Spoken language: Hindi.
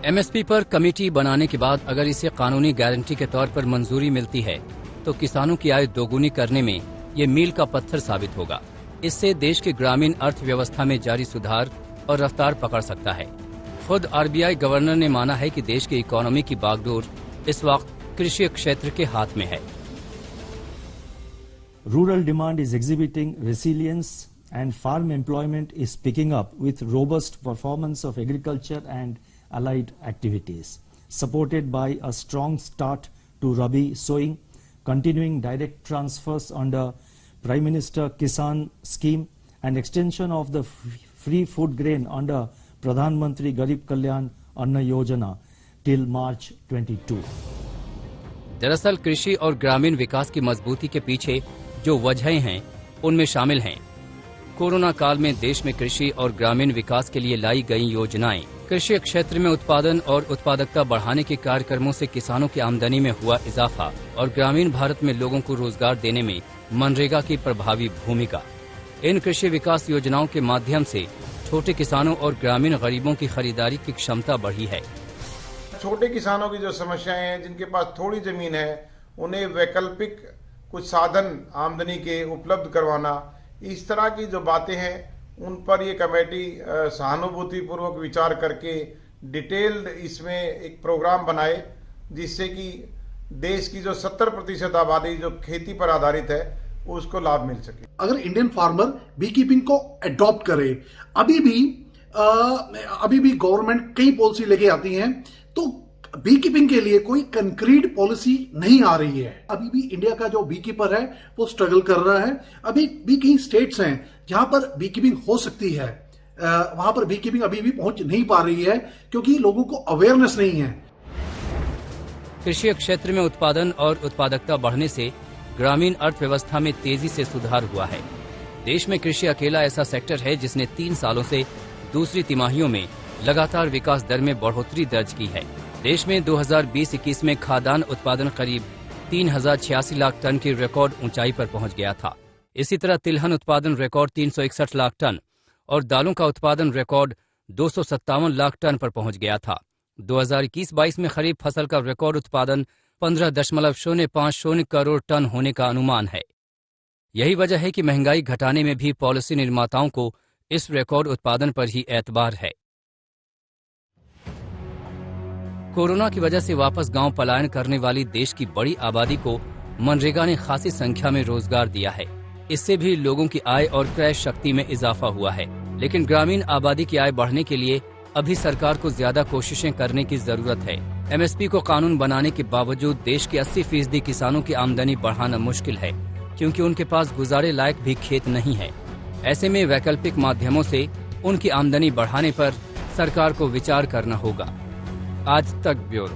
एमएसपी पर कमेटी बनाने के बाद अगर इसे कानूनी गारंटी के तौर पर मंजूरी मिलती है तो किसानों की आय दोगुनी करने में ये मील का पत्थर साबित होगा। इससे देश की ग्रामीण अर्थव्यवस्था में जारी सुधार और रफ्तार पकड़ सकता है। खुद आरबीआई गवर्नर ने माना है कि देश की इकोनॉमी की बागडोर इस वक्त कृषि क्षेत्र के हाथ में है। Rural demand is exhibiting resilience and farm employment is picking up with robust performance of agriculture and allied activities, supported by a strong start to Rabi sowing, continuing direct transfers under Prime Minister Kisan scheme and extension of the free food grain under Pradhan Mantri Garib Kalyan Anna Yojana till March 22. दरअसल कृषि और ग्रामीण विकास की मजबूती के पीछे जो वजहें हैं उनमें शामिल हैं कोरोना काल में देश में कृषि और ग्रामीण विकास के लिए लाई गई योजनाएं, कृषि क्षेत्र में उत्पादन और उत्पादकता बढ़ाने के कार्यक्रमों से किसानों की आमदनी में हुआ इजाफा और ग्रामीण भारत में लोगों को रोजगार देने में मनरेगा की प्रभावी भूमिका। इन कृषि विकास योजनाओं के माध्यम से छोटे किसानों और ग्रामीण गरीबों की खरीदारी की क्षमता बढ़ी है। छोटे किसानों की जो समस्याएं हैं, जिनके पास थोड़ी जमीन है, उन्हें वैकल्पिक कुछ साधन आमदनी के उपलब्ध करवाना, इस तरह की जो बातें हैं उन पर ये कमेटी सहानुभूति पूर्वक विचार करके डिटेल्ड इसमें एक प्रोग्राम बनाए जिससे कि देश की जो 70% आबादी जो खेती पर आधारित है उसको लाभ मिल सके। अगर इंडियन फार्मर बी कीपिंग को अडॉप्ट करे, अभी भी गवर्नमेंट कई पॉलिसी लेके आती है तो बी कीपिंग के लिए कोई कंक्रीट पॉलिसी नहीं आ रही है। अभी भी इंडिया का जो बी कीपर है वो स्ट्रगल कर रहा है। अभी भी कई स्टेट्स हैं जहां पर बी कीपिंग हो सकती है, वहां पर बी कीपिंग अभी भी पहुंच नहीं पा रही है क्योंकि लोगों को अवेयरनेस नहीं है। कृषि क्षेत्र में उत्पादन और उत्पादकता बढ़ने से ग्रामीण अर्थव्यवस्था में तेजी से सुधार हुआ है। देश में कृषि अकेला ऐसा सेक्टर है जिसने 3 सालों से दूसरी तिमाहियों में लगातार विकास दर में बढ़ोतरी दर्ज की है। देश में 2020-21 में खाद्यान्न उत्पादन करीब 3086 लाख टन की रिकॉर्ड ऊंचाई पर पहुंच गया था। इसी तरह तिलहन उत्पादन रिकॉर्ड 361 लाख टन और दालों का उत्पादन रिकॉर्ड 257 लाख टन पर पहुंच गया था। 2021-22 में खरीफ फसल का रिकॉर्ड उत्पादन 15.050 करोड़ टन होने का अनुमान है। यही वजह है कि महंगाई घटाने में भी पॉलिसी निर्माताओं को इस रिकॉर्ड उत्पादन पर ही एतबार है। कोरोना की वजह से वापस गांव पलायन करने वाली देश की बड़ी आबादी को मनरेगा ने खासी संख्या में रोजगार दिया है। इससे भी लोगों की आय और क्रय शक्ति में इजाफा हुआ है। लेकिन ग्रामीण आबादी की आय बढ़ने के लिए अभी सरकार को ज्यादा कोशिशें करने की जरूरत है। एमएसपी को कानून बनाने के बावजूद देश के 80% किसानों की आमदनी बढ़ाना मुश्किल है क्योंकि उनके पास गुजारे लायक भी खेत नहीं है। ऐसे में वैकल्पिक माध्यमों से उनकी आमदनी बढ़ाने पर सरकार को विचार करना होगा। आज तक ब्यूरो।